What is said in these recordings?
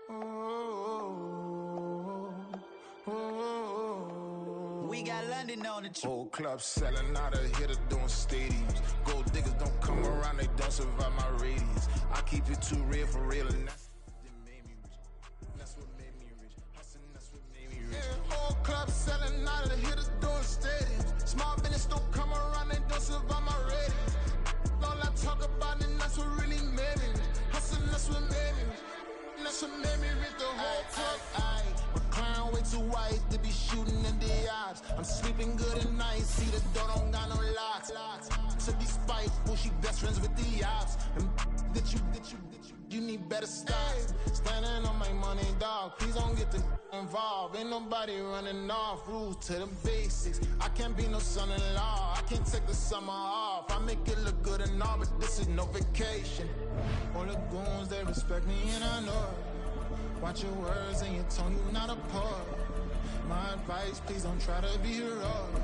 We got London on the Whole club selling out of hitter doing stadiums. Gold diggers don't come around, they don't survive my radius. I keep it too real for real, and that's what made me rich. That's what made me rich. Hustling, that's what made me rich. Yeah, whole club selling out of hitters doing stadiums. Small business don't come around, they don't survive my radius. All I talk about, and that's what really made me rich. Hustling, that's what made me rich. That's what made me rich. The whole club. My clown way too white to be shooting in the eyes. I'm sleeping good at night, see the door don't got no locks. To be spiteful, she best friends with the ops. And you need better stocks. Standing on my money, dog. Please don't get involved. Ain't nobody running off. Rules to the basics. I can't be no son-in-law. I can't take the summer off. I make it look good and all, but this is no vacation. All the goons, they respect me and I know it. Watch your words and your tone, you not a poet. My advice, please don't try to be heroic.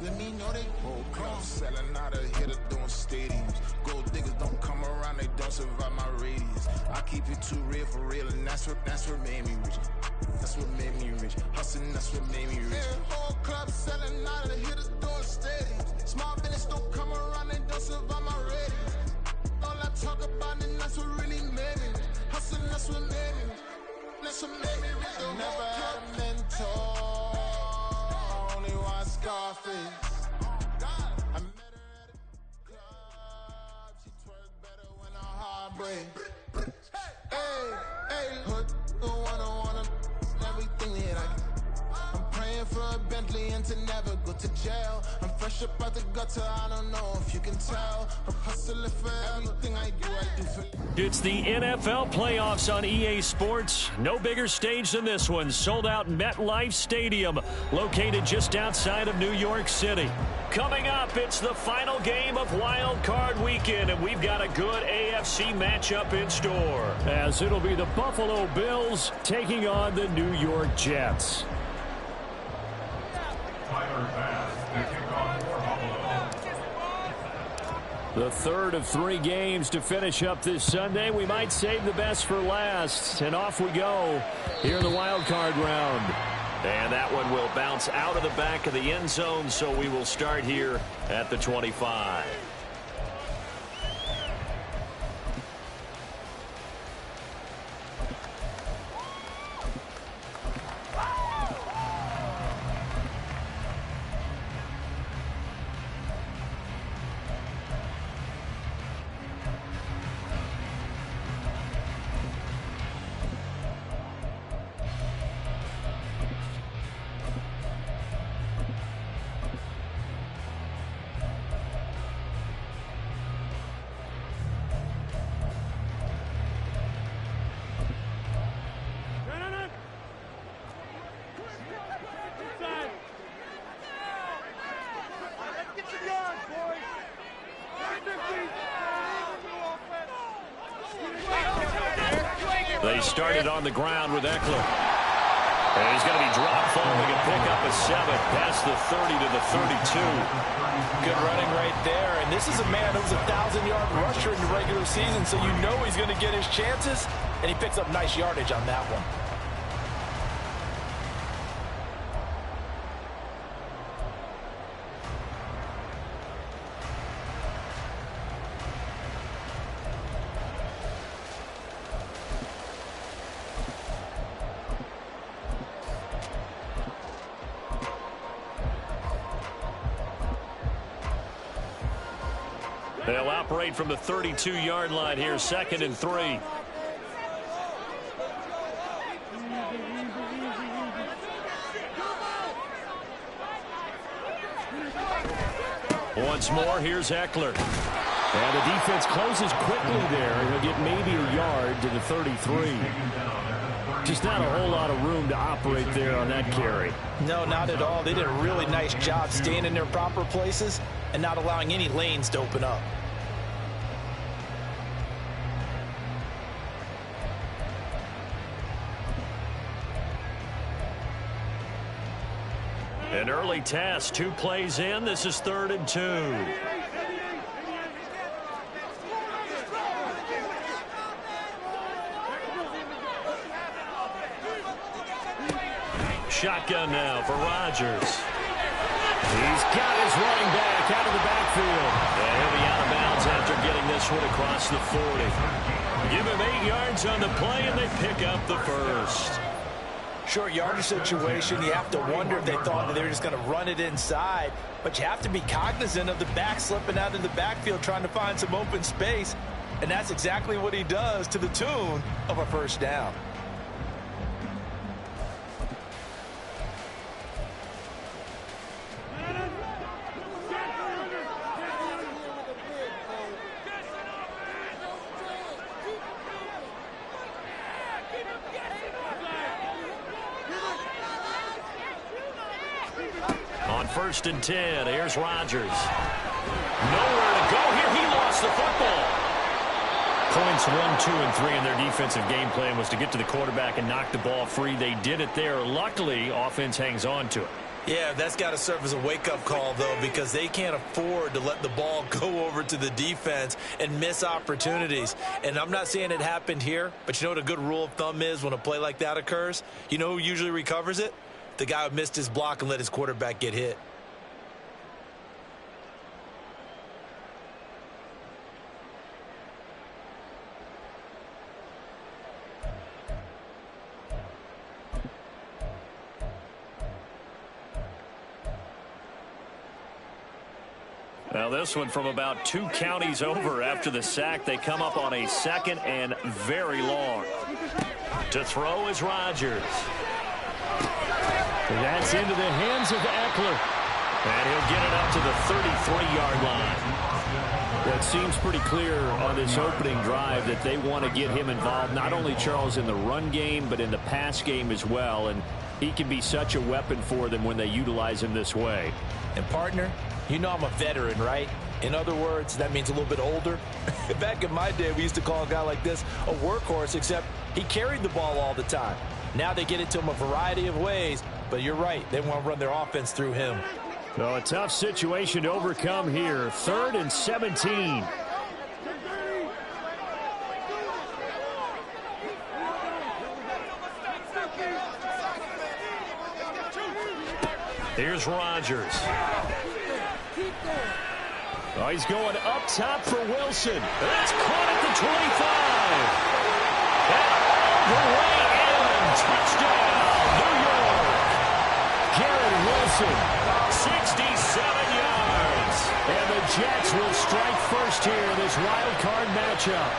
Let me know they whole club selling out of hitter doing stadiums. Gold diggers don't come around, they don't survive my radius. I keep it too real for real, and that's what made me rich. That's what made me rich. Hustling, that's what made me rich. Yeah, whole club selling out of hitters doing stadiums. Small business don't come around, they don't survive my radius. All I talk about, and that's what really made me rich. Hustling, that's what made me rich. That's what made me rich. Never had a mentor, only one Scarface. I met her at a club, she twerks better when her heart breaks. Hey, hood, wanna everything that I'm praying for a Bentley and to never go to jail. I'm fresh up out the gutter, I don't know if you can tell. I'm hustling for everything I do for. It's the NFL playoffs on EA Sports. No bigger stage than this one. Sold out MetLife Stadium, located just outside of New York City. Coming up, it's the final game of Wild Card Weekend, and we've got a good AFC matchup in store, as it'll be the Buffalo Bills taking on the New York Jets. The third of 3 games to finish up this Sunday. We might save the best for last. And off we go here in the wild card round. And that one will bounce out of the back of the end zone, so we will start here at the 25. They started on the ground with Ekeler. And he's going to be dropped following a pickup of 7 past the 30 to the 32. Good running right there. And this is a man who's a 1,000-yard rusher in the regular season, so you know he's going to get his chances. And he picks up nice yardage on that one. They'll operate from the 32-yard line here, 2nd and 3. Once more, here's Ekeler. And the defense closes quickly there. He'll get maybe a yard to the 33. Just not a whole lot of room to operate there on that carry. No, not at all. They did a really nice job staying in their proper places and not allowing any lanes to open up. An early test, 2 plays in. This is 3rd and 2. shotgun now for Rodgers. He's got his running back out of the backfield. And he'll be out of bounds after getting this one across the 40. Give him 8 yards on the play, and they pick up the first. Short yardage situation, you have to wonder if they thought that they were just going to run it inside. But you have to be cognizant of the back slipping out of the backfield trying to find some open space. And that's exactly what he does, to the tune of a first down. On 1st and 10, here's Rodgers. Nowhere to go here. He lost the football. Points 1, 2, and 3 in their defensive game plan was to get to the quarterback and knock the ball free. They did it there. Luckily, offense hangs on to it. Yeah, that's got to serve as a wake-up call, though, because they can't afford to let the ball go over to the defense and miss opportunities. And I'm not saying it happened here, but you know what a good rule of thumb is when a play like that occurs? You know who usually recovers it? The guy who missed his block and let his quarterback get hit. Now this one from about 2 counties over after the sack. They come up on a 2nd and very long. To throw is Rodgers. That's into the hands of Eckler. And he'll get it up to the 33-yard line. Well, it seems pretty clear on this opening drive that they want to get him involved, not only, Charles, in the run game, but in the pass game as well. And he can be such a weapon for them when they utilize him this way. And, partner, you know I'm a veteran, right? In other words, that means a little bit older. Back in my day, we used to call a guy like this a workhorse, except he carried the ball all the time. Now they get it to him a variety of ways, but you're right. They want to run their offense through him. So a tough situation to overcome here. 3rd and 17. Here's Rodgers. Oh, he's going up top for Wilson. That's caught at the 25. And all the way in. Touchdown, New York. Garrett Wilson, 67 yards. And the Jets will strike first here in this wild card matchup.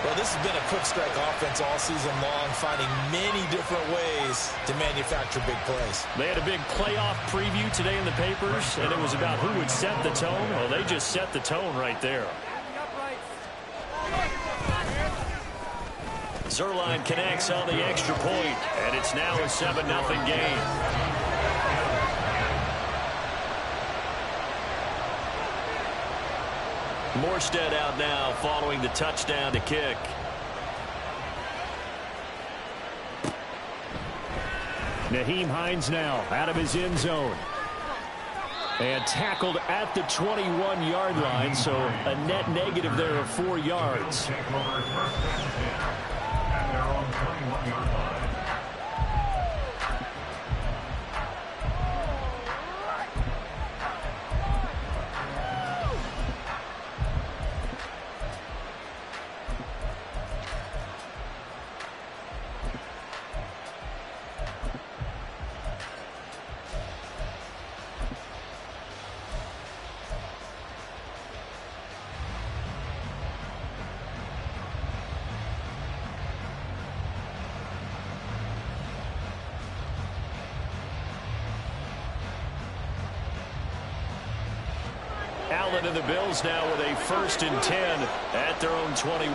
Well, this has been a quick strike offense all season long, finding many different ways to manufacture big plays. They had a big playoff preview today in the papers, and it was about who would set the tone. Well, they just set the tone right there. Zuerlein connects on the extra point, and it's now a 7-0 game. Morstead out now following the touchdown to kick. Nyheim Hines now out of his end zone. And tackled at the 21-yard line, so a net negative there of 4 yards. Allen and the Bills now with a 1st and 10 at their own 21.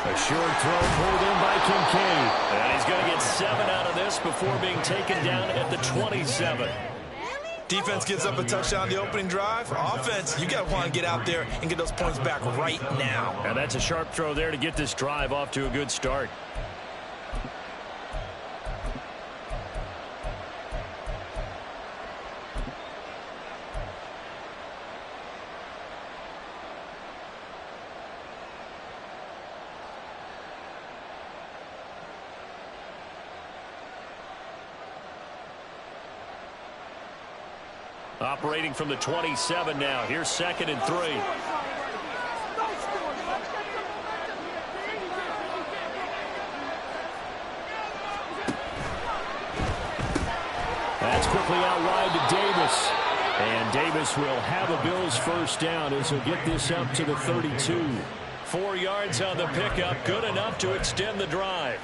A short throw pulled in by Kincaid. And he's going to get 7 out of this before being taken down at the 27. Defense gives up a touchdown the opening drive. Offense, you got to want to get out there and get those points back right now. And that's a sharp throw there to get this drive off to a good start. Operating from the 27 now. Here's 2nd and 3. That's quickly out wide to Davis. And Davis will have a Bills first down as he'll get this up to the 32. 4 yards on the pickup. Good enough to extend the drive.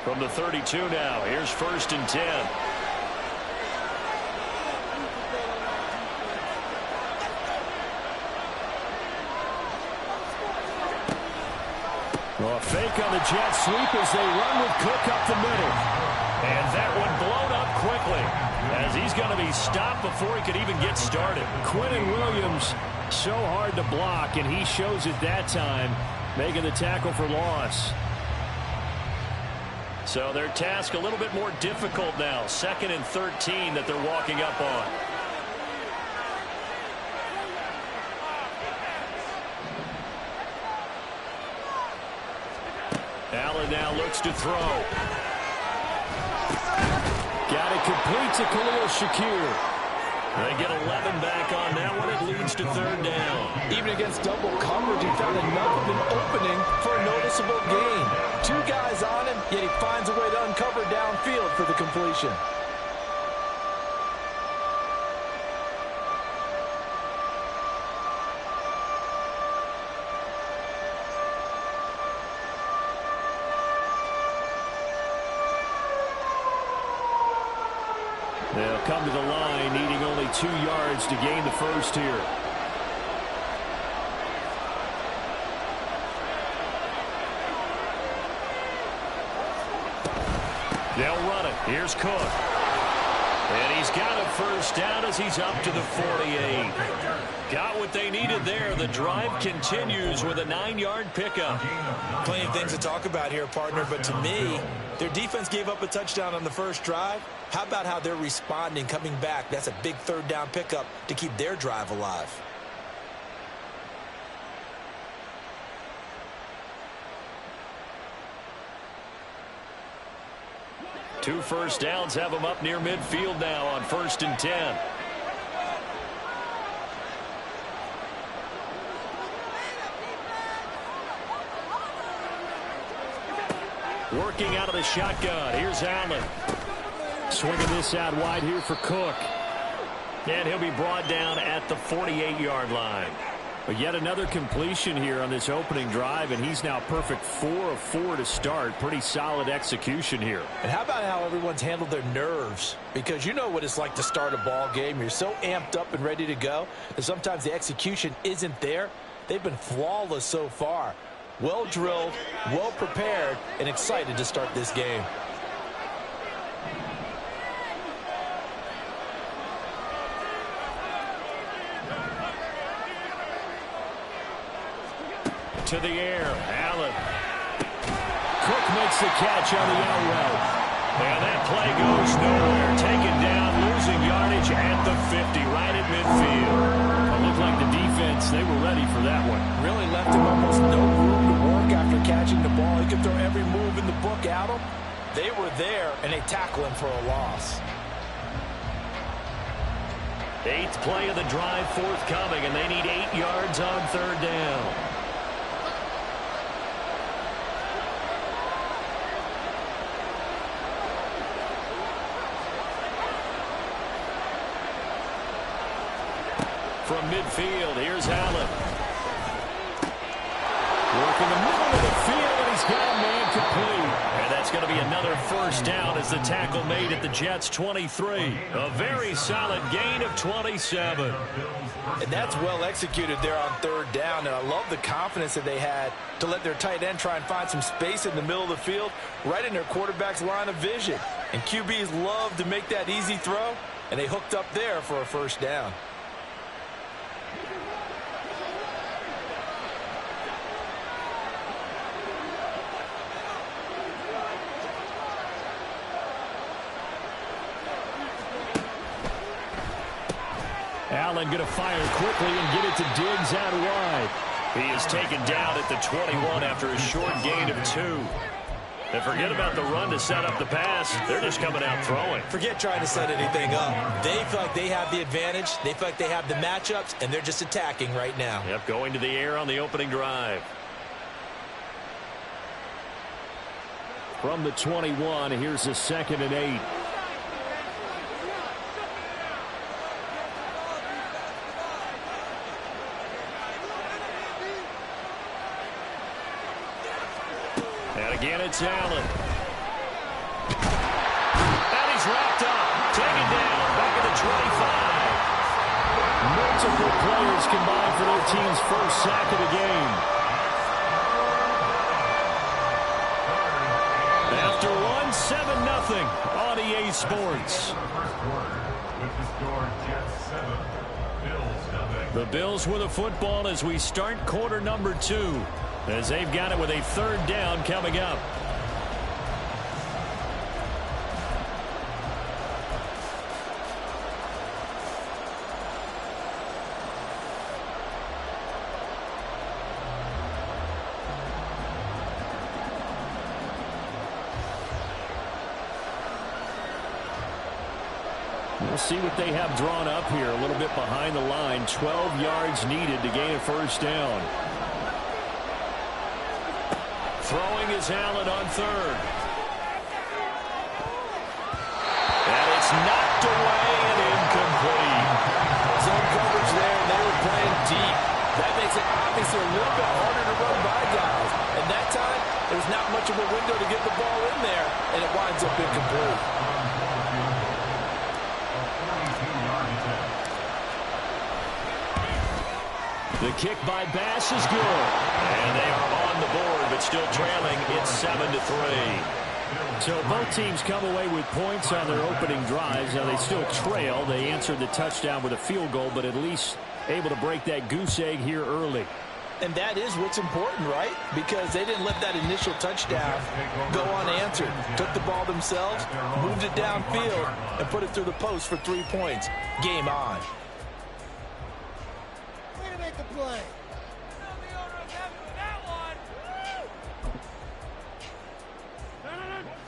From the 32 now, here's 1st and 10. Well, a fake on the jet sweep as they run with Cook up the middle. And that one blown up quickly as he's going to be stopped before he could even get started. Quinnen Williams, so hard to block, and he shows it that time, making the tackle for loss. So their task a little bit more difficult now. 2nd and 13 that they're walking up on. Allen now looks to throw. Got it complete to Khalil Shakir. They get 11 back on that one. It leads to 3rd down. Even against double coverage, he found enough of an opening for a noticeable gain. 2 guys on him, yet he finds a way to uncover downfield for the completion. They'll come to the line, needing only 2 yards to gain the first here. They'll run it. Here's Cook. And he's got a first down as he's up to the 48. Got what they needed there. The drive continues with a 9-yard pickup. Plenty of things to talk about here, partner, but to me, their defense gave up a touchdown on the first drive. How about how they're responding, coming back? That's a big 3rd down pickup to keep their drive alive. Two first downs have them up near midfield now on 1st and 10. Working out of the shotgun. Here's Allen. Swinging this out wide here for Cook. And he'll be brought down at the 48-yard line. But yet another completion here on this opening drive, and he's now perfect 4 of 4 to start. Pretty solid execution here. And how about how everyone's handled their nerves? Because you know what it's like to start a ball game. You're so amped up and ready to go that sometimes the execution isn't there. They've been flawless so far. Well drilled, well prepared, and excited to start this game. To the air, Allen. Cook makes the catch on the out route. And that play goes nowhere. Taken down, losing yardage at the 50, right at midfield. It looked like the defense, they were ready for that one. Really left him almost no room to work after catching the ball. He could throw every move in the book at him. They were there, and they tackle him for a loss. 8th play of the drive forthcoming, and they need 8 yards on 3rd down. From midfield, here's Allen. Working the middle of the field, and he's got a man complete. And that's going to be another first down as the tackle made at the Jets' 23. A very solid gain of 27. And that's well executed there on 3rd down, and I love the confidence that they had to let their tight end try and find some space in the middle of the field, right in their quarterback's line of vision. And QBs love to make that easy throw, and they hooked up there for a first down. Allen going to fire quickly and get it to Diggs out wide. He is taken down at the 21 after a short gain of 2. And forget about the run to set up the pass. They're just coming out throwing. Forget trying to set anything up. They feel like they have the advantage. They feel like they have the matchups, and they're just attacking right now. Yep, going to the air on the opening drive. From the 21, here's a 2nd and 8. And again, it's Allen. And he's wrapped up. Taken down. Back at the 25. Multiple players combined for their team's first sack of the game. After one, 7-0 on EA Sports. The Bills with a football as we start quarter number 2. As they've got it with a 3rd down coming up. We'll see what they have drawn up here. A little bit behind the line. 12 yards needed to gain a 1st down. Throwing is Allen on 3rd. And it's knocked away and incomplete. Zone coverage there, and they were playing deep. That makes it obviously a little bit harder to run by guys. And that time, there's not much of a window to get the ball in there, and it winds up incomplete. The kick by Bass is good. And they are on the board, but still trailing. It's 7-3. So both teams come away with points on their opening drives. Now they still trail. They answered the touchdown with a field goal, but at least able to break that goose egg here early. And that is what's important, right? Because they didn't let that initial touchdown go unanswered. Took the ball themselves, moved it downfield, and put it through the post for 3 points. Game on. Way to make the play.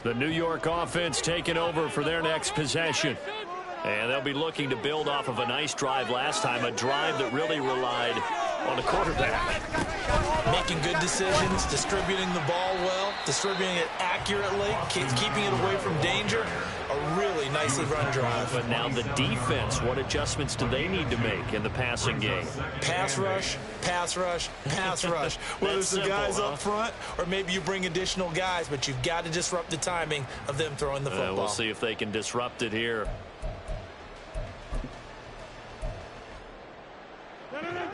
The New York offense taking over for their next possession. And they'll be looking to build off of a nice drive last time, a drive that really relied on the quarterback. Making good decisions, distributing the ball well, distributing it accurately, keeping it away from danger. A really nicely run drive. But now the defense, what adjustments do they need to make in the passing game? Pass rush, pass rush, pass rush. Whether it's the guys up front or maybe you bring additional guys, but you've got to disrupt the timing of them throwing the football. We'll see if they can disrupt it here.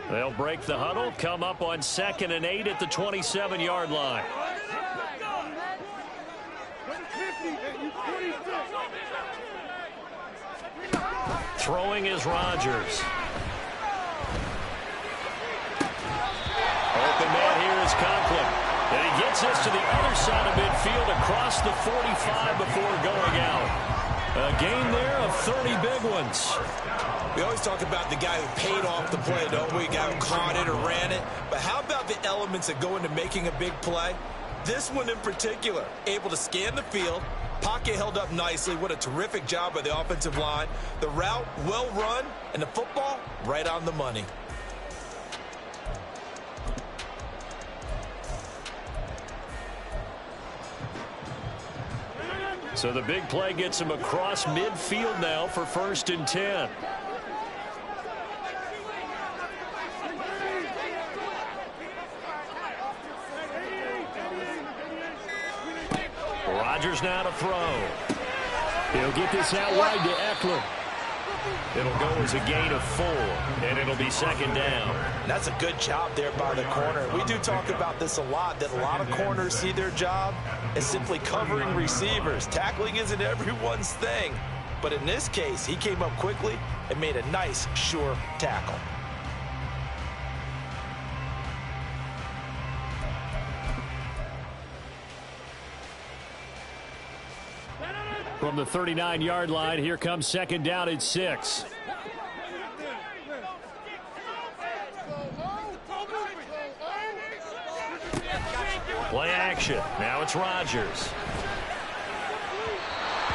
They'll break the huddle, come up on 2nd and 8 at the 27-yard line. Throwing is Rodgers. Open man here is Conklin. And he gets this to the other side of midfield across the 45 before going out. A gain there of 30 big ones. We always talk about the guy who paid off the play, don't we? Guy who caught it or ran it. But how about the elements that go into making a big play? This one in particular, able to scan the field, pocket held up nicely. What a terrific job by the offensive line. The route, well run, and the football, right on the money. So the big play gets him across midfield now for 1st and 10. Rodgers now to throw. He'll get this out wide to Eckler. It'll go as a gain of 4, and it'll be 2nd down. That's a good job there by the corner. We do talk about this a lot, that a lot of corners see their job as simply covering receivers. Tackling isn't everyone's thing. But in this case, he came up quickly and made a nice, sure tackle. From the 39-yard line, here comes 2nd down at 6. Play action. Now it's Rodgers.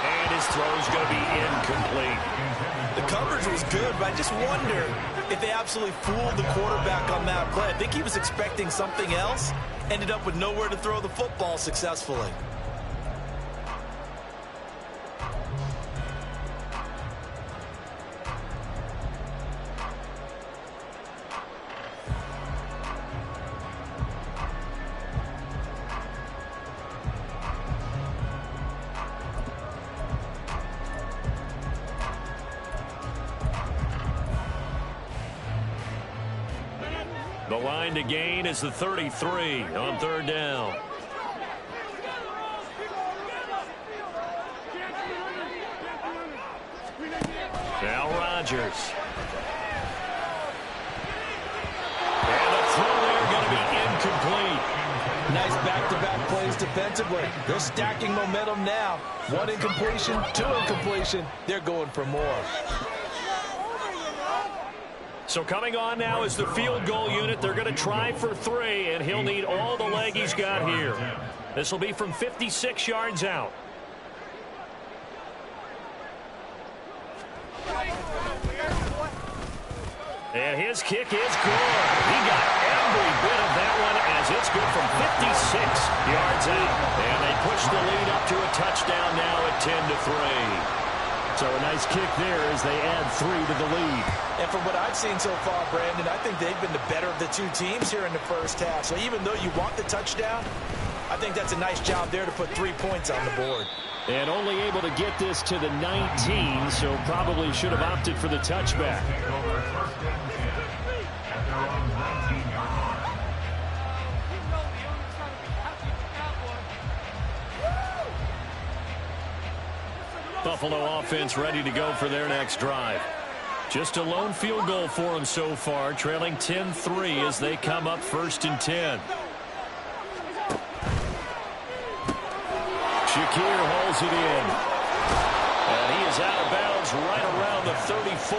And his throw's going to be incomplete. The coverage was good, but I just wonder if they absolutely fooled the quarterback on that play. I think he was expecting something else. Ended up with nowhere to throw the football successfully. The line to gain is the 33 on third down. Now Rodgers. And the throw there going to be incomplete. Nice back-to-back plays defensively. They're stacking momentum now. 1 incompletion, 2 incompletion. They're going for more. So coming on now is the field goal unit. They're going to try for 3, and he'll need all the leg he's got here. This will be from 56 yards out. And his kick is good. He got every bit of that one as it's good from 56 yards out. And they push the lead up to a touchdown now at 10-3. So a nice kick there as they add 3 to the lead. And from what I've seen so far, Brandon, I think they've been the better of the 2 teams here in the first half. So even though you want the touchdown, I think that's a nice job there to put 3 points on the board. And only able to get this to the 19, so probably should have opted for the touchback. Buffalo offense ready to go for their next drive. Just a lone field goal for them so far, trailing 10-3 as they come up 1st and 10. Shakir holds it in. And he is out of bounds right around the 34.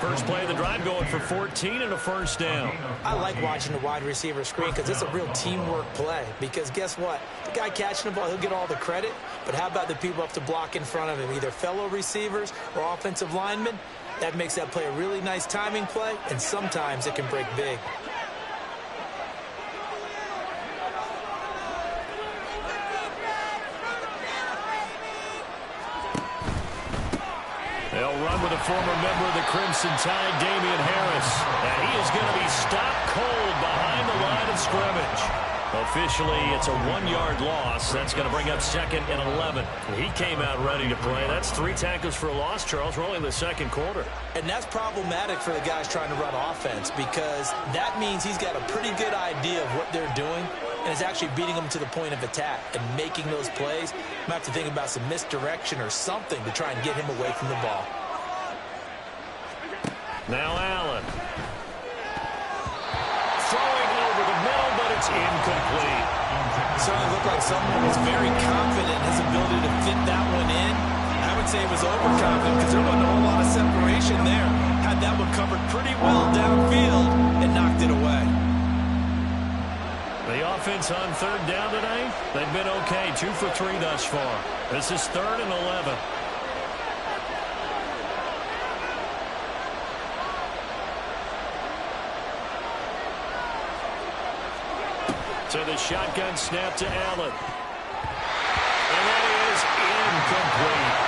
First play of the drive going for 14 and a first down. I like watching the wide receiver screen because it's a real teamwork play. Because guess what? The guy catching the ball, he'll get all the credit. But how about the people up to block in front of him, either fellow receivers or offensive linemen? That makes that play a really nice timing play, and sometimes it can break big. They'll run with a former member of the Crimson Tide, Damian Harris. And he is going to be stopped cold behind the line of scrimmage. Officially, it's a 1-yard loss. That's going to bring up 2nd and 11. He came out ready to play. That's 3 tackles for a loss, Charles. We're only in the 2nd quarter. And that's problematic for the guys trying to run offense because that means he's got a pretty good idea of what they're doing and is actually beating them to the point of attack and making those plays. You might have to think about some misdirection or something to try and get him away from the ball. Now Allen. Throwing over the middle, but it's incomplete. Certainly looked like someone was very confident in his ability to fit that one in. I would say he was overconfident because there wasn't a whole lot of separation there. Had that one covered pretty well downfield and knocked it away. The offense on 3rd down today, they've been okay. 2 for 3 thus far. This is 3rd and 11. So the shotgun snap to Allen. And that is incomplete.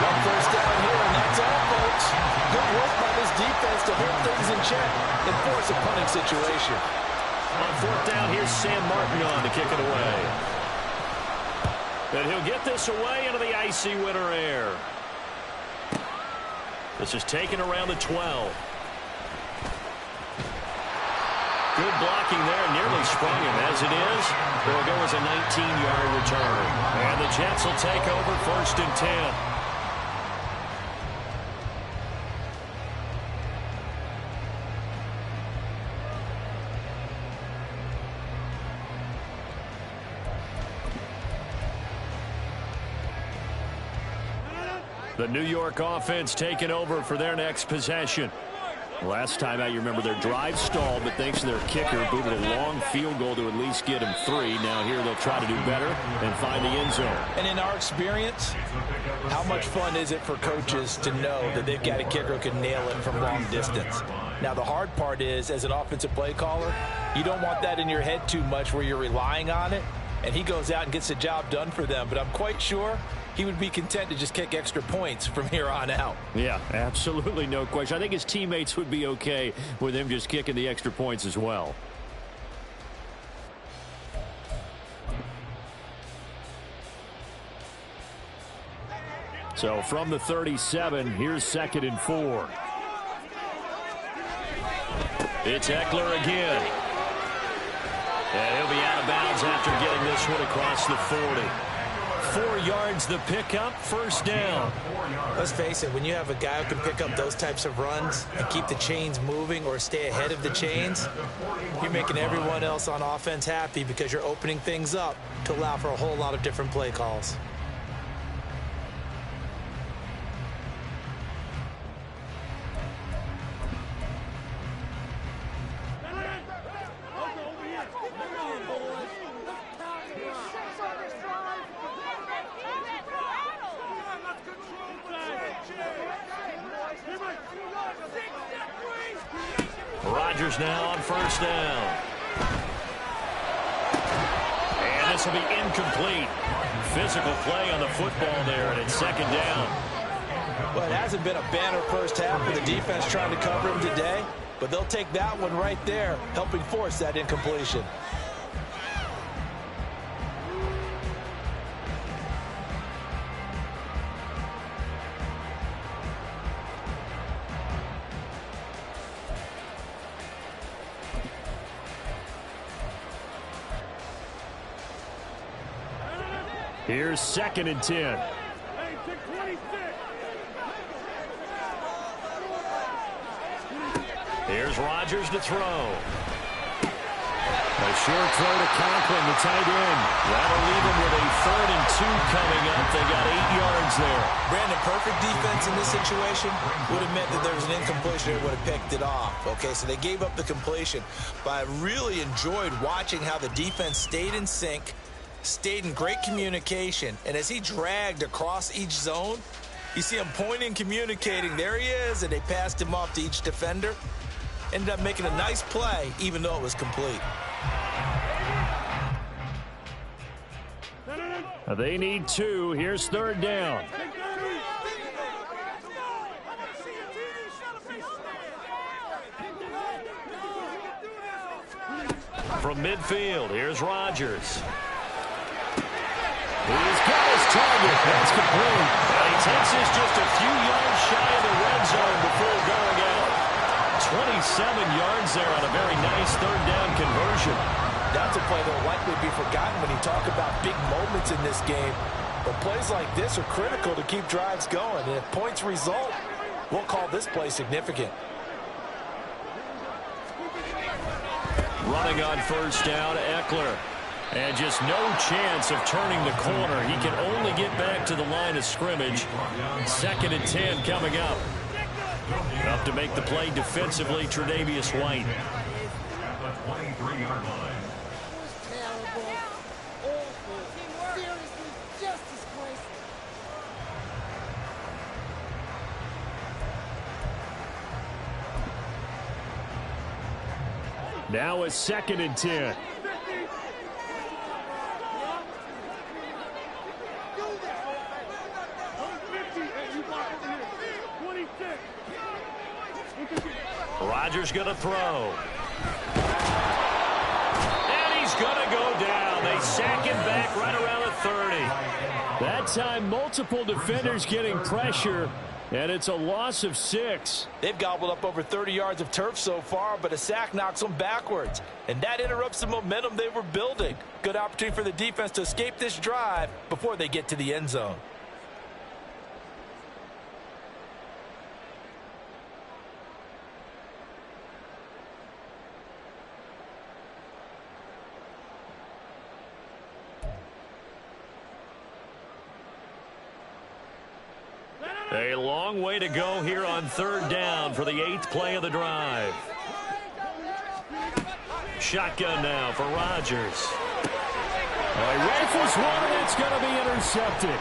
One first down here, and that's all, folks. Good work by this defense to hold things in check and force a punting situation. On 4th down, here's Sam Martin on to kick it away. And he'll get this away into the icy winter air. This is taken around the 12. Good blocking there, nearly sprung him. As it is, it'll go as a 19-yard return. And the Jets will take over 1st and 10. The New York offense taking over for their next possession. Last time out, you remember their drive stalled, but thanks to their kicker, booted a long field goal to at least get them 3. Now here they'll try to do better and find the end zone. And in our experience, how much fun is it for coaches to know that they've got a kicker who can nail it from long distance? Now, the hard part is, as an offensive play caller, you don't want that in your head too much where you're relying on it, and he goes out and gets the job done for them. But I'm quite sure he would be content to just kick extra points from here on out. Yeah, absolutely no question. I think his teammates would be okay with him just kicking the extra points as well. So from the 37, here's 2nd and 4. It's Ekeler again. And he'll be out of bounds after getting this one across the 40. 4 yards the pickup, first down. Let's face it, when you have a guy who can pick up those types of runs and keep the chains moving or stay ahead of the chains, you're making everyone else on offense happy because you're opening things up to allow for a whole lot of different play calls. Rodgers now on first down. And this will be incomplete. Physical play on the football there, and it's 2nd down. Well, it hasn't been a banner first half with the defense trying to cover him today, but they'll take that one right there, helping force that incompletion. Here's 2nd and 10. Here's Rodgers to throw. A short throw to Conklin, the tight end. That'll leave him with a 3rd and 2 coming up. They got 8 yards there. Brandon, perfect defense in this situation would have meant that there was an incompletion. They would have picked it off. Okay, so they gave up the completion. But I really enjoyed watching how the defense stayed in sync, stayed in great communication, and as he dragged across each zone, you see him pointing, communicating. There he is, and they passed him off to each defender. Ended up making a nice play, even though it was complete. They need 2. Here's 3rd down. From midfield, here's Rodgers. He's got his target. That's complete. And he takes this just a few yards shy of the red zone before going out. 27 yards there on a very nice 3rd down conversion. That's a play that will likely be forgotten when you talk about big moments in this game. But plays like this are critical to keep drives going. And if points result, we'll call this play significant. Running on first down, Ekeler. And just no chance of turning the corner. He can only get back to the line of scrimmage. 2nd and 10 coming up. Up to make the play defensively, Tre'Davious White. Now it's 2nd and 10. Rodgers going to throw. And he's going to go down. They sack him back right around the 30. That time, multiple defenders getting pressure, and it's a loss of 6. They've gobbled up over 30 yards of turf so far, but a sack knocks them backwards. And that interrupts the momentum they were building. Good opportunity for the defense to escape this drive before they get to the end zone. A long long way to go here on 3rd down for the 8th play of the drive. Shotgun now for Rodgers. Well, he rifles one, and it's going to be intercepted.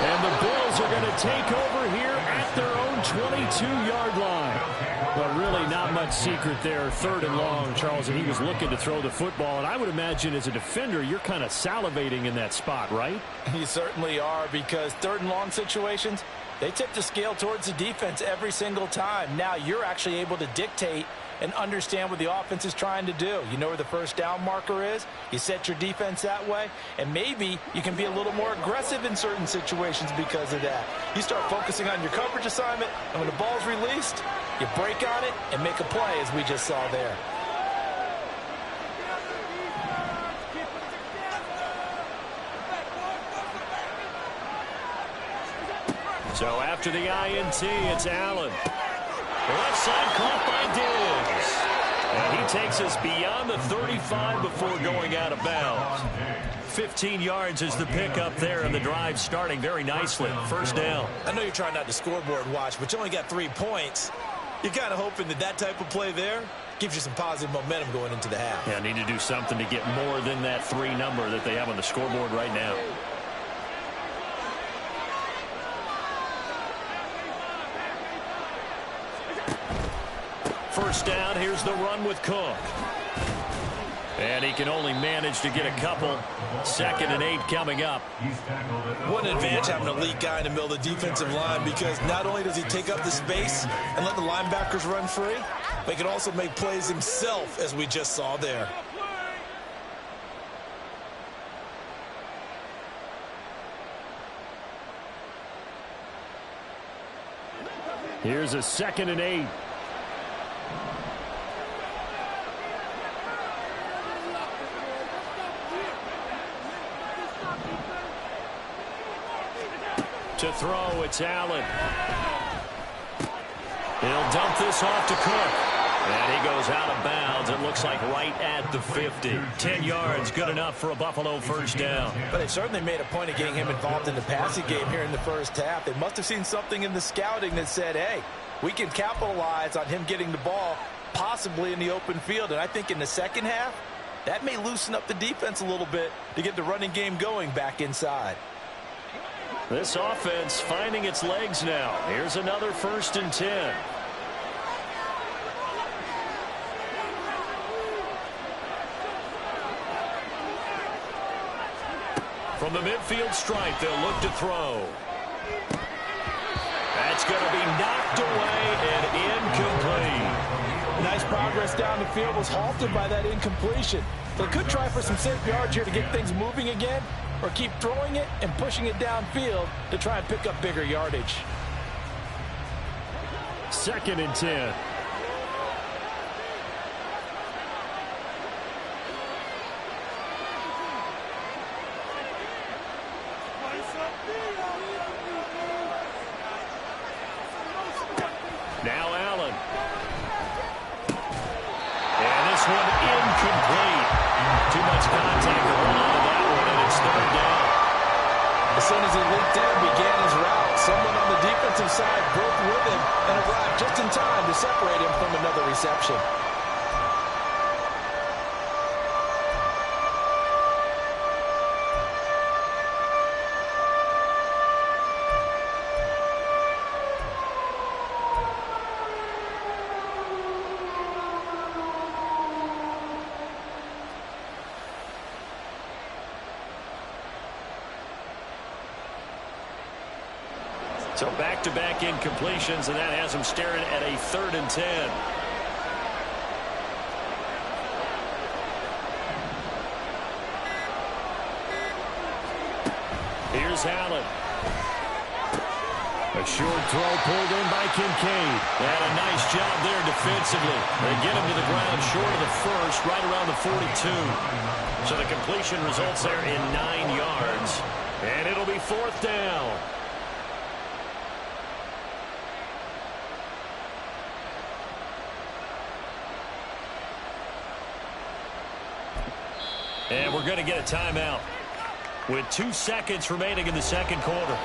And the Bills are going to take over here at their own 22-yard line. But really not much secret there. 3rd and long, Charles, and he was looking to throw the football. And I would imagine as a defender, you're kind of salivating in that spot, right? You certainly are, because 3rd and long situations, they tip the scale towards the defense every single time. Now you're actually able to dictate and understand what the offense is trying to do. You know where the first down marker is. You set your defense that way, and maybe you can be a little more aggressive in certain situations because of that. You start focusing on your coverage assignment, and when the ball's released, you break on it and make a play, as we just saw there. So after the INT, it's Allen. Left side caught by Diggs. And he takes us beyond the 35 before going out of bounds. 15 yards is the pickup there, and the drive starting very nicely. 1st down. I know you're trying not to scoreboard watch, but you only got 3 points. You're kind of hoping that that type of play there gives you some positive momentum going into the half. Yeah, need to do something to get more than that 3 number that they have on the scoreboard right now. First down, here's the run with Cook. And he can only manage to get a couple. 2nd and 8 coming up. What an advantage having an elite guy in the middle of the defensive line, because not only does he take up the space and let the linebackers run free, but he can also make plays himself, as we just saw there. Here's a 2nd and 8. To throw, it's Allen. He'll dump this off to Cook. And he goes out of bounds. It looks like right at the 50. 10 yards, good enough for a Buffalo 1st down. But they certainly made a point of getting him involved in the passing game here in the 1st half. They must have seen something in the scouting that said, hey, we can capitalize on him getting the ball possibly in the open field. And I think in the 2nd half, that may loosen up the defense a little bit to get the running game going back inside. This offense finding its legs now. Here's another 1st and 10. From the midfield stripe, they'll look to throw. That's going to be knocked away and incomplete. Nice progress down the field, was halted by that incompletion. They could try for some safe yards here to get things moving again, or keep throwing it and pushing it downfield to try and pick up bigger yardage. 2nd and 10. Now Allen. And this one incomplete. Too much contact to run out of that one, and it's 3rd down. As soon as he leaped in, began his route, someone on the defensive side broke with him and arrived just in time to separate him from another reception. So back-to-back incompletions, and that has him staring at a 3rd and 10. Here's Allen. A short throw pulled in by Kincaid. And a nice job there defensively. They get him to the ground short of the 1st, right around the 42. So the completion results there in 9 yards. And it'll be 4th down. And we're going to get a timeout with 2 seconds remaining in the 2nd quarter.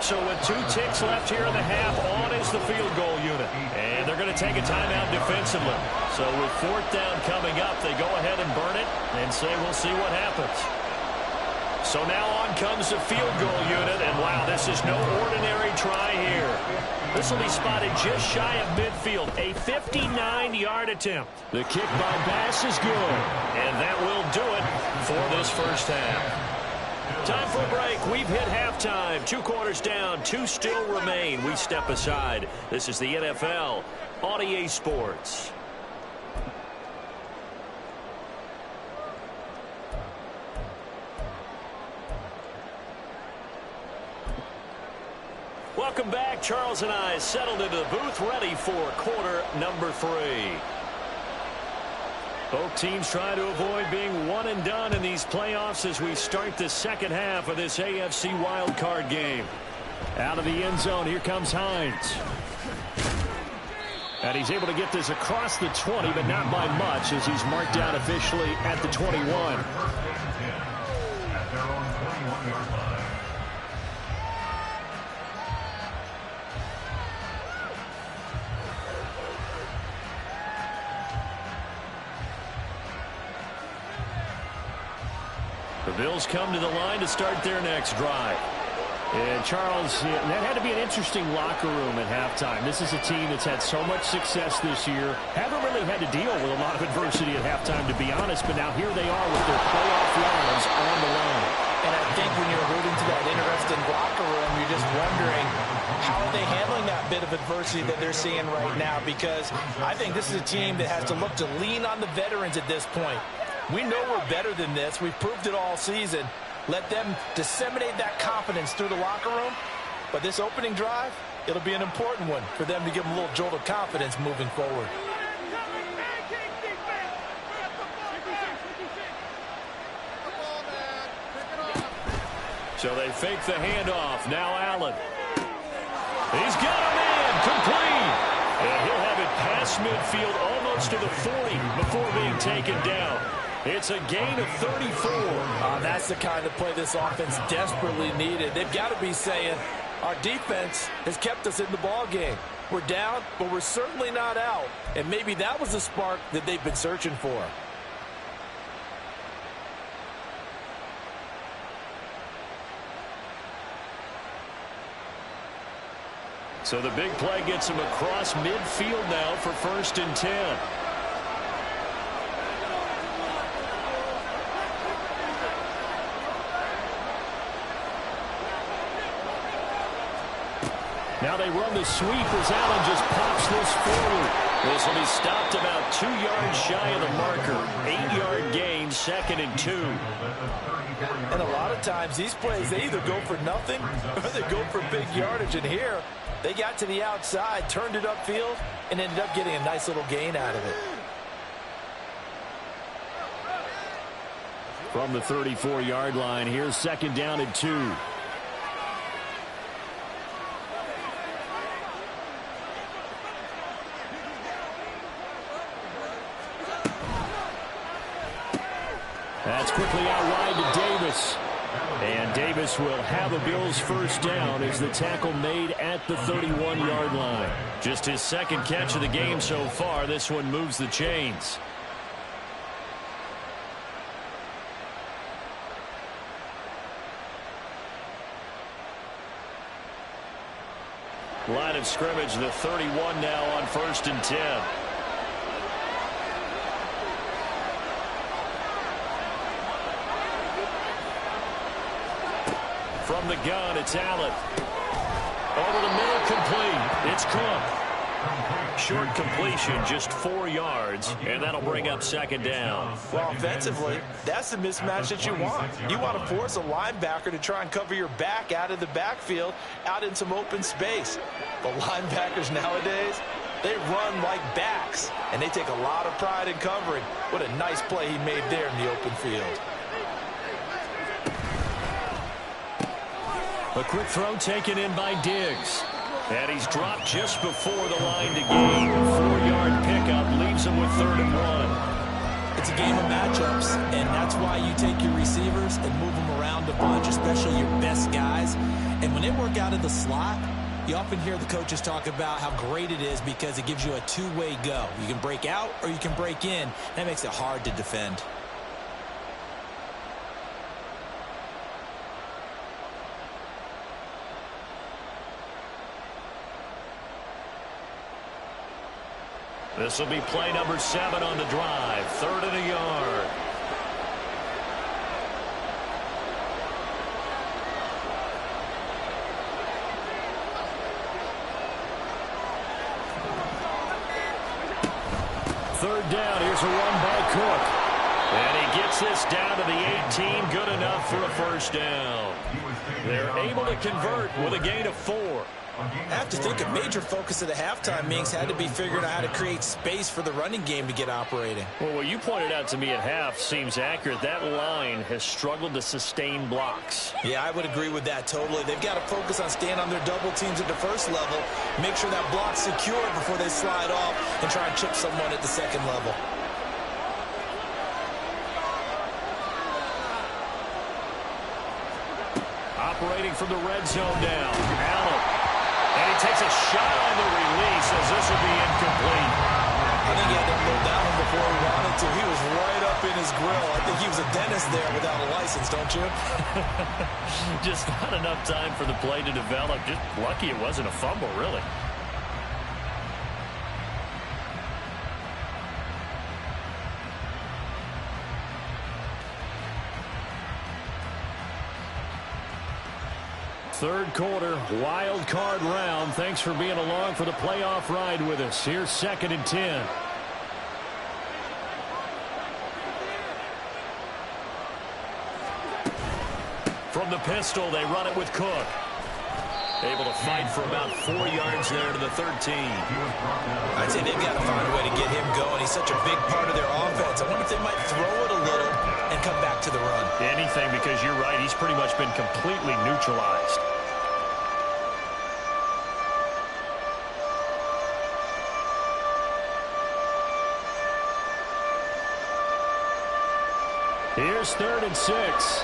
So with 2 ticks left here in the half, on is the field goal unit. And they're going to take a timeout defensively. So with 4th down coming up, they go ahead and burn it and say we'll see what happens. So now on comes the field goal unit, and wow, this is no ordinary try here. This will be spotted just shy of midfield, a 59-yard attempt. The kick by Bass is good, and that will do it for this first half. Time for a break. We've hit halftime. 2 quarters down, 2 still remain. We step aside. This is the NFL on EA Sports. Welcome back. Charles and I settled into the booth, ready for quarter number 3. Both teams try to avoid being one and done in these playoffs as we start the second half of this AFC wildcard game. Out of the end zone, here comes Hines. And he's able to get this across the 20, but not by much as he's marked down officially at the 21. The Bills come to the line to start their next drive. And Charles, that had to be an interesting locker room at halftime. This is a team that's had so much success this year. Haven't really had to deal with a lot of adversity at halftime, to be honest. But now here they are with their playoff lives on the line. And I think when you're alluding to that interesting locker room, you're just wondering how are they handling that bit of adversity that they're seeing right now? Because I think this is a team that has to look to lean on the veterans at this point. We know we're better than this. We've proved it all season. Let them disseminate that confidence through the locker room. But this opening drive, it'll be an important one for them to give them a little jolt of confidence moving forward. So they fake the handoff. Now Allen. He's got a man complete. And he'll have it past midfield almost to the 40 before being taken down. It's a gain of 34. That's the kind of play this offense desperately needed. They've got to be saying, our defense has kept us in the ball game. We're down, but we're certainly not out. And maybe that was the spark that they've been searching for. So the big play gets him across midfield now for 1st and 10. Now they run the sweep as Allen just pops this forward. This will be stopped about 2 yards shy of the marker. 8-yard gain, 2nd and 2. And a lot of times these plays, they either go for nothing or they go for big yardage. And here, they got to the outside, turned it upfield, and ended up getting a nice little gain out of it. From the 34-yard line, here's 2nd down and 2. That's quickly out wide to Davis. And Davis will have a Bills first down as the tackle made at the 31-yard line. Just his 2nd catch of the game so far. This one moves the chains. Line of scrimmage, the 31 now on 1st and 10. From the gun, it's Allen. Over the middle, complete. It's Cook. Short completion, just 4 yards, and that'll bring up 2nd down. Well, offensively, that's the mismatch that you want. You want to force a linebacker to try and cover your back out of the backfield, out in some open space. But linebackers nowadays, they run like backs, and they take a lot of pride in covering. What a nice play he made there in the open field. A quick throw taken in by Diggs. And he's dropped just before the line to gain. 4-yard pickup leaves him with 3rd and 1. It's a game of matchups, and that's why you take your receivers and move them around the bunch, especially your best guys. And when they work out of the slot, you often hear the coaches talk about how great it is because it gives you a two-way go. You can break out or you can break in. That makes it hard to defend. This will be play number 7 on the drive. 3rd and a yard. Third down. Here's a run by Cook. And he gets this down to the 18. Good enough for a first down. They're able to convert with a gain of 4. I have to think a major focus of the halftime meetings had to be figuring out how to create space for the running game to get operating. Well, what you pointed out to me at half seems accurate. That line has struggled to sustain blocks. Yeah, I would agree with that totally. They've got to focus on staying on their double teams at the first level, make sure that block's secure before they slide off and try and chip someone at the second level. Operating from the red zone now. Allen. And he takes a shot on the release as this will be incomplete. I think he had to load that one before he wanted to. He was right up in his grill. I think he was a dentist there without a license, don't you? Just not enough time for the play to develop. Just lucky it wasn't a fumble, really. Third quarter, wild card round. Thanks for being along for the playoff ride with us. Here's 2nd and 10. From the pistol, they run it with Cook. Able to fight for about 4 yards there to the 13. I'd say they've got to find a way to get him going. He's such a big part of their offense. I wonder if they might throw it a little and come back to the run. Anything, because you're right. He's pretty much been completely neutralized. Here's 3rd and 6.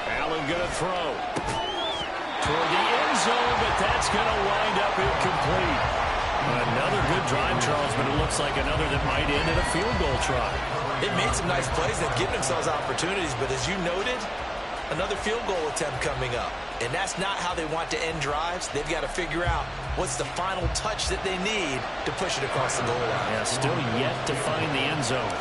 Allen going to throw toward the end zone, but that's going to wind up incomplete. Another good drive, Charles, but it looks like another that might end in a field goal try. They've made some nice plays. They've given themselves opportunities, but as you noted, another field goal attempt coming up. And that's not how they want to end drives. They've got to figure out what's the final touch that they need to push it across the goal line. Yeah, still yet to find the end zone.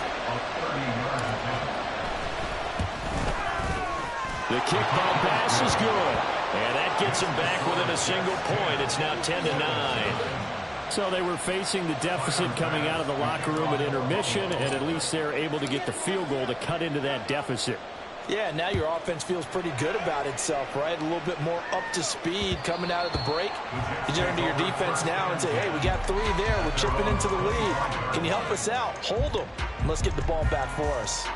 The kickball pass is good. And that gets them back within a single point. It's now 10-9. So they were facing the deficit coming out of the locker room at intermission, and at least they're able to get the field goal to cut into that deficit. Yeah, now your offense feels pretty good about itself, right? A little bit more up to speed coming out of the break. You turn to your defense now and say, hey, we got 3 there. We're chipping into the lead. Can you help us out? Hold them. Let's get the ball back for us.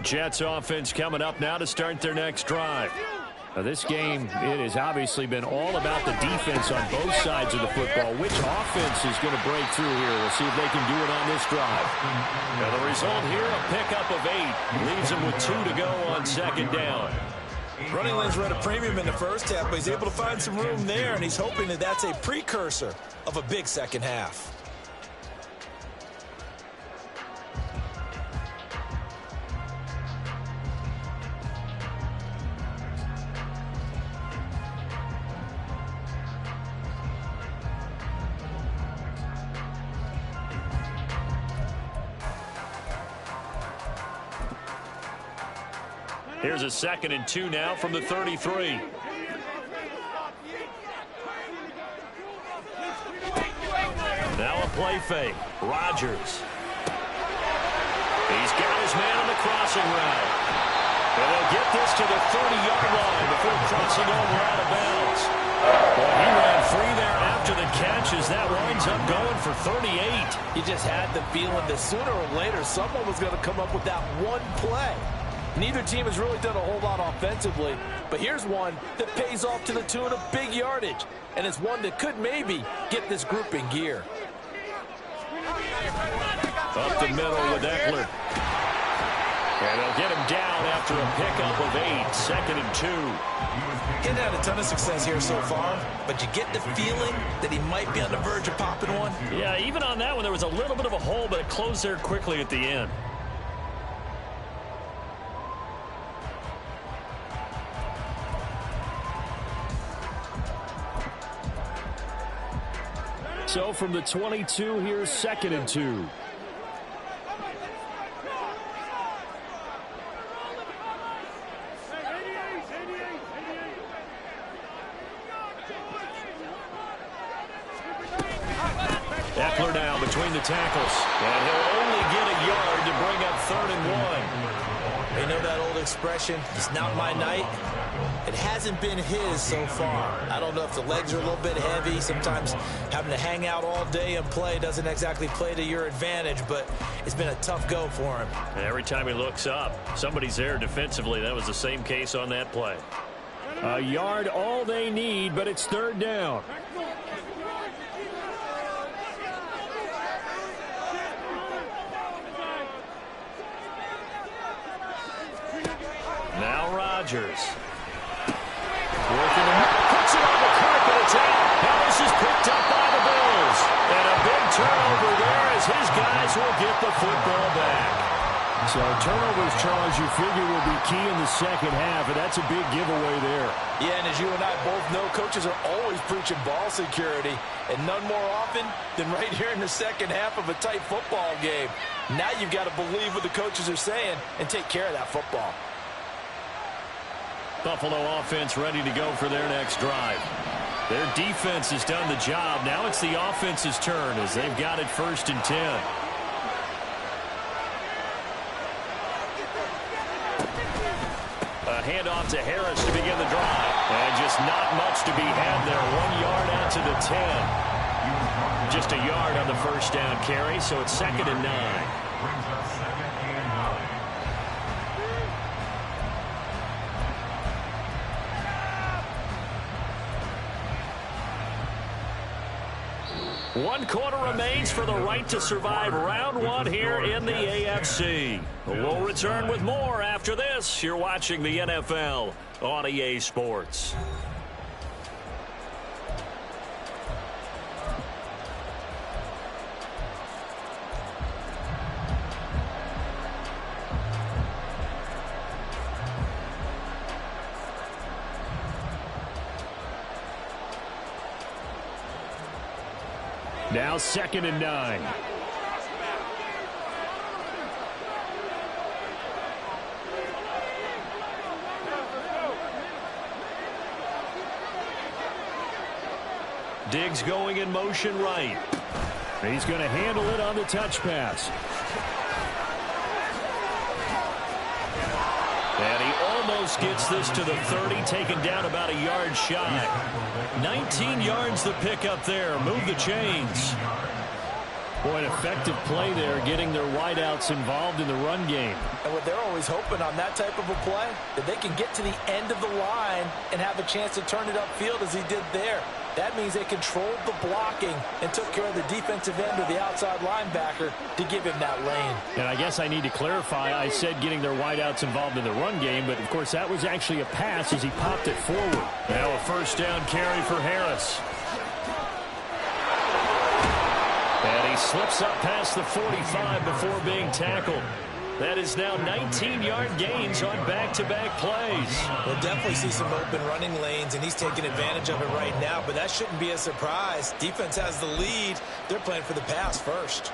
Jets offense coming up now to start their next drive. Now this game, it has obviously been all about the defense on both sides of the football. Which offense is going to break through here? We'll see if they can do it on this drive. Now the result here, a pickup of 8. Leaves them with 2 to go on 2nd down. Running lanes were at a premium in the first half, but he's able to find some room there, and he's hoping that that's a precursor of a big second half. Here's a 2nd and 2 now from the 33. Now a play fake. Rodgers. He's got his man on the crossing route. And they'll get this to the 30-yard line before crossing over out of bounds. Well, he ran free there after the catch as that winds up going for 38. You just had the feeling that sooner or later someone was going to come up with that one play. Neither team has really done a whole lot offensively, but here's one that pays off to the tune of big yardage, and it's one that could maybe get this group in gear. Up the middle with Eckler. And they'll get him down after a pickup of 8, 2nd and 2. He's had a ton of success here so far, but you get the feeling that he might be on the verge of popping one. Yeah, even on that one, there was a little bit of a hole, but it closed there quickly at the end. So from the 22, here's 2nd and 2. Eckler now between the tackles. And he'll only get a yard to bring up 3rd and 1. You know that old expression, it's not my night? It hasn't been his so far. I don't know if the legs are a little bit heavy. Sometimes having to hang out all day and play doesn't exactly play to your advantage, but it's been a tough go for him. And every time he looks up, somebody's there defensively. That was the same case on that play. A yard all they need, but it's 3rd down. Now Rodgers. Working him, puts it on the carpet, it's out. Now this is picked up by the Bills. And a big turnover there as his guys will get the football back. So turnovers, Charles, you figure will be key in the second half, and that's a big giveaway there. Yeah, and as you and I both know, coaches are always preaching ball security, and none more often than right here in the second half of a tight football game. Now you've got to believe what the coaches are saying and take care of that football. Buffalo offense ready to go for their next drive. Their defense has done the job. Now it's the offense's turn as they've got it 1st and 10. A handoff to Harris to begin the drive. And just not much to be had there. 1 yard out to the 10. Just a yard on the first down carry, so it's 2nd and 9. One quarter remains for the right to survive round 1 here in the AFC. We'll return with more after this. You're watching the NFL on EA Sports. Now 2nd and 9. Diggs going in motion right. He's going to handle it on the touch pass. And he almost gets this to the 30, taken down about a yard shy. 19 yards the pickup there. Move the chains. Boy, an effective play there, getting their wideouts involved in the run game. And what they're always hoping on that type of a play, that they can get to the end of the line and have a chance to turn it upfield as he did there. That means they controlled the blocking and took care of the defensive end or the outside linebacker to give him that lane. And I guess I need to clarify, I said getting their wideouts involved in the run game, but of course that was actually a pass as he popped it forward. Now a first down carry for Harris. And he slips up past the 45 before being tackled. That is now 19-yard gains on back-to-back plays. We'll definitely see some open running lanes, and he's taking advantage of it right now, but that shouldn't be a surprise. Defense has the lead. They're playing for the pass first.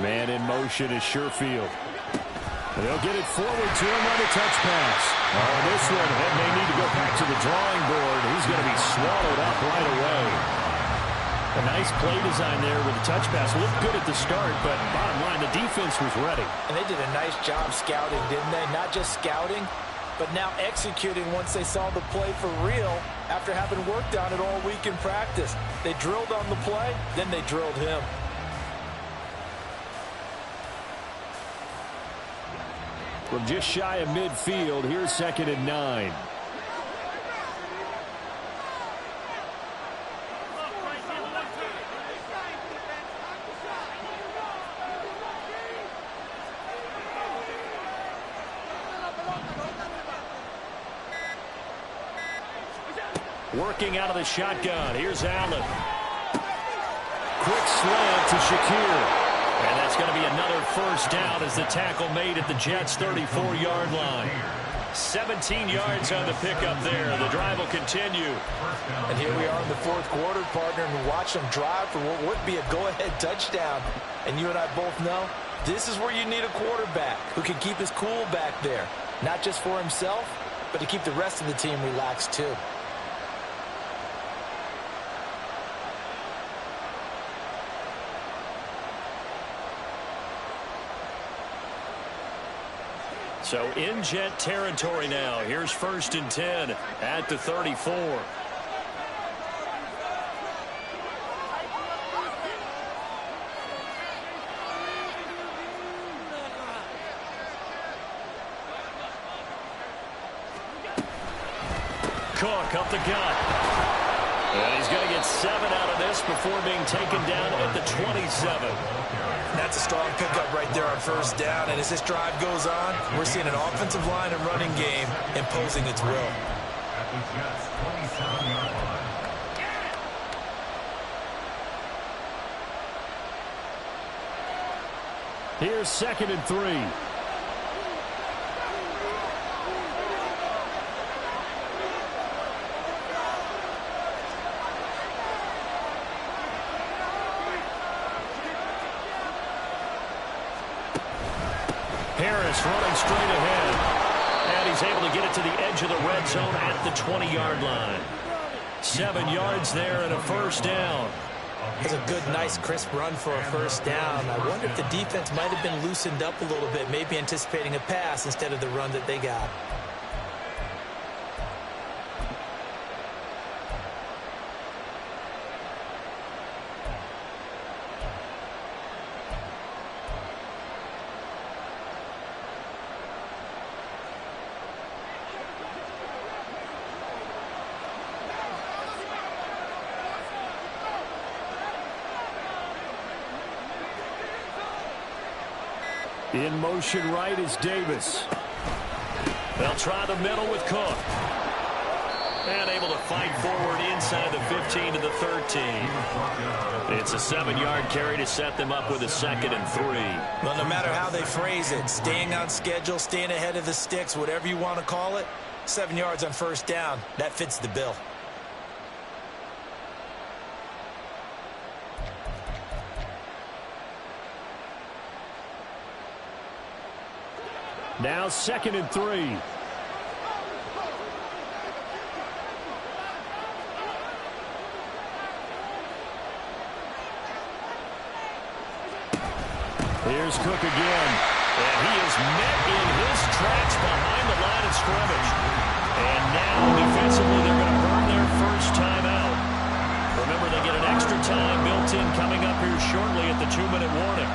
Man in motion is Sherfield. They'll get it forward to him on the touch pass. Oh, this one, it may need to go back to the drawing board. He's going to be swallowed up right away. A nice play design there with the touch pass. Looked good at the start, but bottom line, the defense was ready. And they did a nice job scouting, didn't they? Not just scouting, but now executing once they saw the play for real after having worked on it all week in practice. They drilled on the play, then they drilled him. From just shy of midfield, here's 2nd and 9. Working out of the shotgun. Here's Allen. Quick slant to Shakir. And that's going to be another first down as the tackle made at the Jets' 34-yard line. 17 yards on the pickup there. The drive will continue. And here we are in the fourth quarter, partner, and watch them drive for what would be a go-ahead touchdown. And you and I both know this is where you need a quarterback who can keep his cool back there. Not just for himself, but to keep the rest of the team relaxed too. So in Jet territory now. Here's 1st and 10 at the 34. Cook up the gut. And he's going to get 7 out of this before being taken down at the 27. That's a strong pickup right there on first down. And as this drive goes on, we're seeing an offensive line and running game imposing its will. Here's 2nd and 3. Harris running straight ahead. And he's able to get it to the edge of the red zone at the 20-yard line. 7 yards there and a first down. It's a good, nice, crisp run for a first down. I wonder if the defense might have been loosened up a little bit, maybe anticipating a pass instead of the run that they got. In motion right is Davis. They'll try the middle with Cook. And able to fight forward inside the 15 to the 13. It's a 7-yard carry to set them up with a 2nd and 3. Well, no matter how they phrase it, staying on schedule, staying ahead of the sticks, whatever you want to call it, 7 yards on first down, that fits the bill. Now 2nd and 3. Here's Cook again. And he is met in his tracks behind the line of scrimmage. And now defensively they're going to burn their first timeout. Remember, they get an extra time built in coming up here shortly at the 2-minute warning.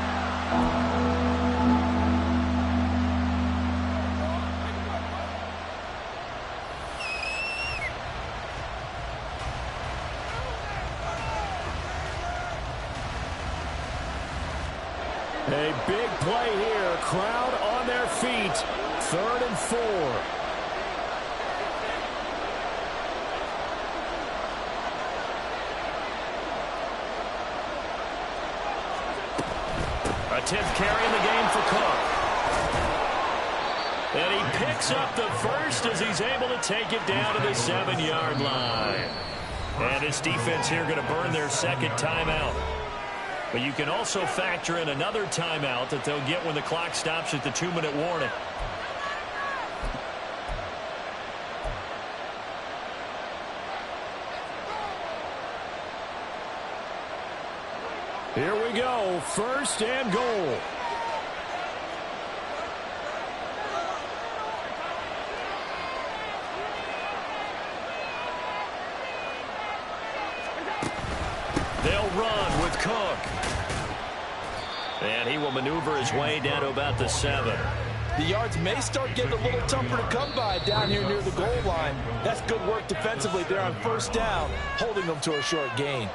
A big play here. Crowd on their feet. 3rd and 4. A 10th carry in the game for Cook. And he picks up the first as he's able to take it down to the 7-yard line. And this defense here going to burn their second timeout. But you can also factor in another timeout that they'll get when the clock stops at the 2-minute warning. Here we go, 1st and goal. They'll run with Cook. And he will maneuver his way down to about the 7. The yards may start getting a little tougher to come by down here near the goal line. That's good work defensively there on 1st down, holding them to a short gain.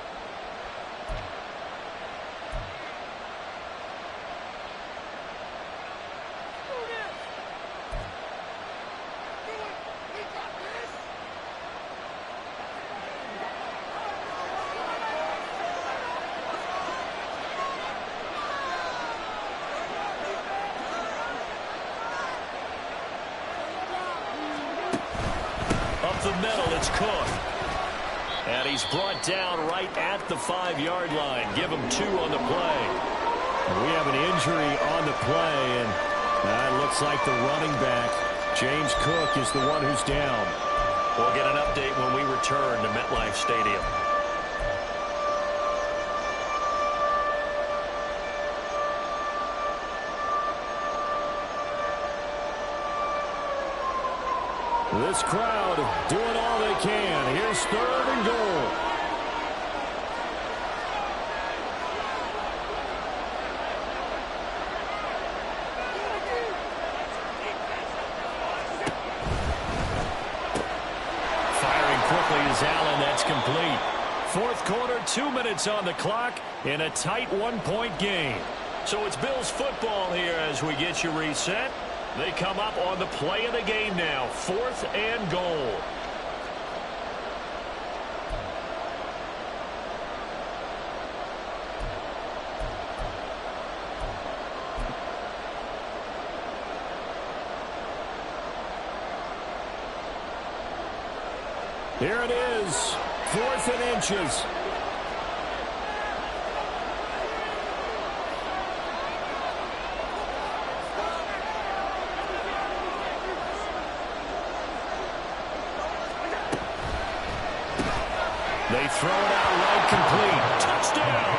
The middle, it's Cook. And he's brought down right at the 5-yard line. Give him 2 on the play. We have an injury on the play, and it looks like the running back, James Cook, is the one who's down. We'll get an update when we return to MetLife Stadium. This crowd doing all they can. Here's 3rd and goal. Firing quickly is Allen. That's complete. 4th quarter, 2 minutes on the clock in a tight 1-point game. So it's Bills football here as we get you reset. They come up on the play of the game now. 4th and goal. Here it is. 4th and inches. They throw it out right complete. Touchdown.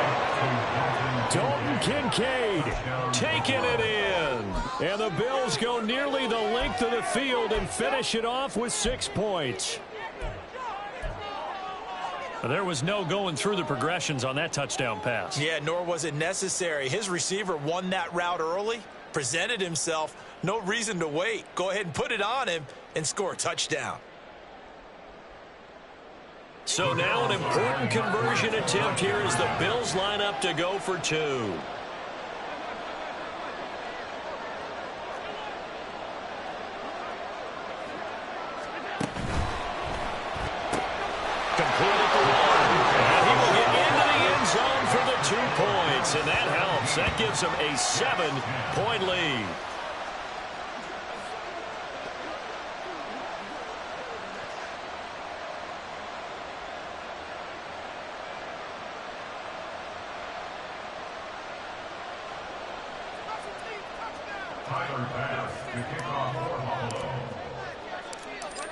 Dalton Kincaid taking it in. And the Bills go nearly the length of the field and finish it off with 6 points. There was no going through the progressions on that touchdown pass. Yeah, nor was it necessary. His receiver won that route early, presented himself. No reason to wait. Go ahead and put it on him and score a touchdown. So now an important conversion attempt here as the Bills line up to go for 2. Complete at the 1. And he will get into the end zone for the 2 points. And that helps. That gives him a 7-point lead.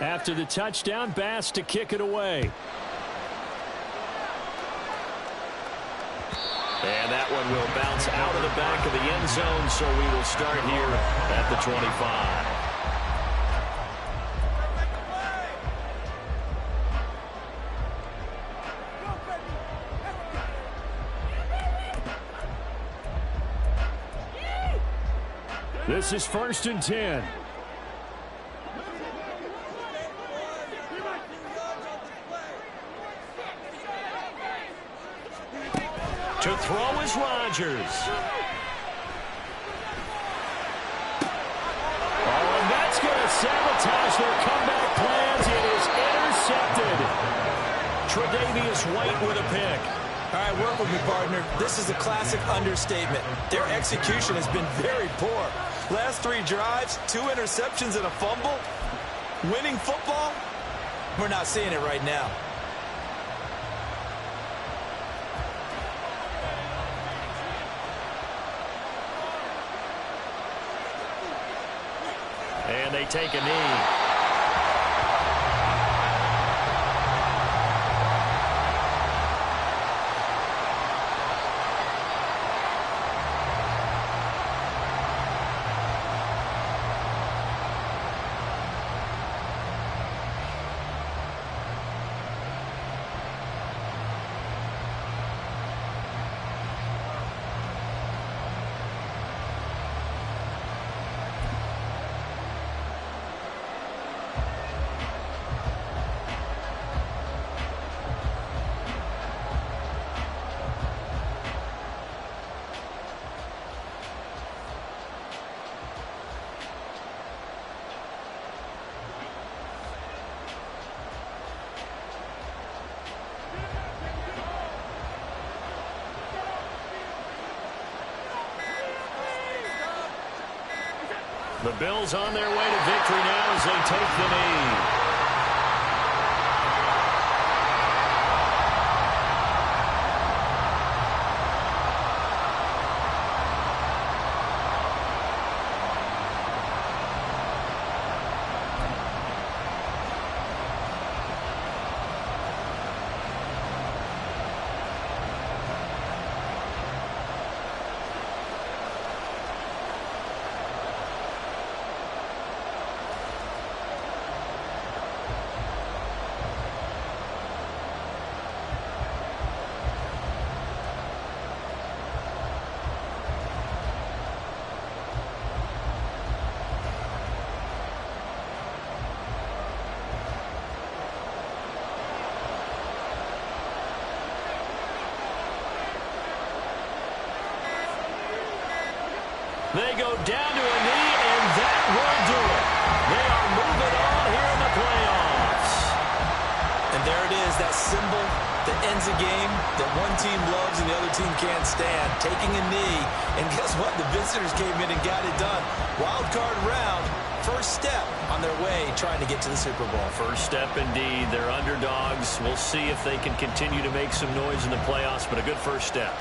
After the touchdown, Bass to kick it away. And that one will bounce out of the back of the end zone, so we will start here at the 25. This is 1st and 10. To throw is Rodgers. Oh, and that's going to sabotage their comeback plans. It is intercepted. Tre'Davious White with a pick. All right, work with me, partner. This is a classic understatement. Their execution has been very poor. Last 3 drives, 2 interceptions and a fumble. Winning football? We're not seeing it right now. And they take a knee. The Bills on their way to victory now as they take the knee. They go down to a knee, and that will do it. They are moving on here in the playoffs. And there it is, that symbol that ends a game that one team loves and the other team can't stand. Taking a knee, and guess what? The visitors came in and got it done. Wild card round, first step on their way trying to get to the Super Bowl. First step indeed. They're underdogs. We'll see if they can continue to make some noise in the playoffs, but a good first step.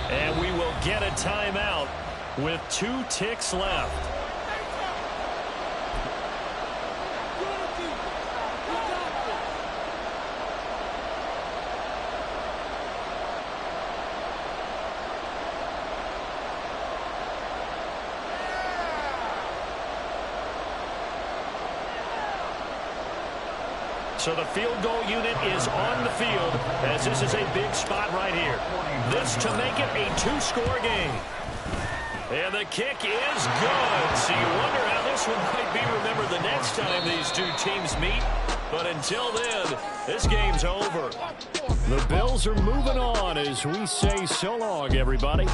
And we will get a timeout with 2 ticks left. So the field goal unit is on the field as this is a big spot right here. This to make it a 2-score game. And the kick is good. So you wonder how this one might be remembered the next time these two teams meet. But until then, this game's over. The Bills are moving on as we say so long, everybody.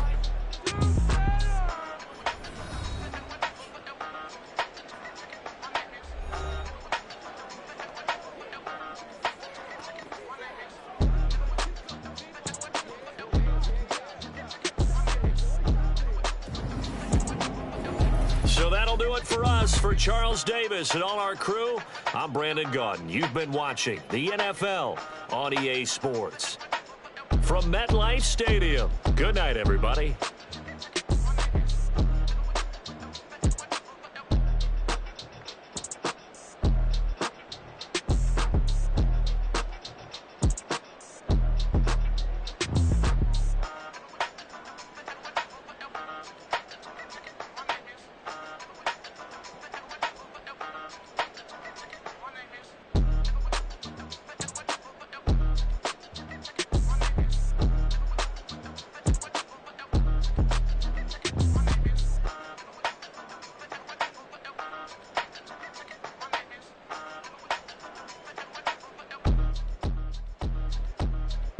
So that'll do it for us. For Charles Davis and all our crew, I'm Brandon Gaudin. You've been watching the NFL on EA Sports. From MetLife Stadium, good night, everybody.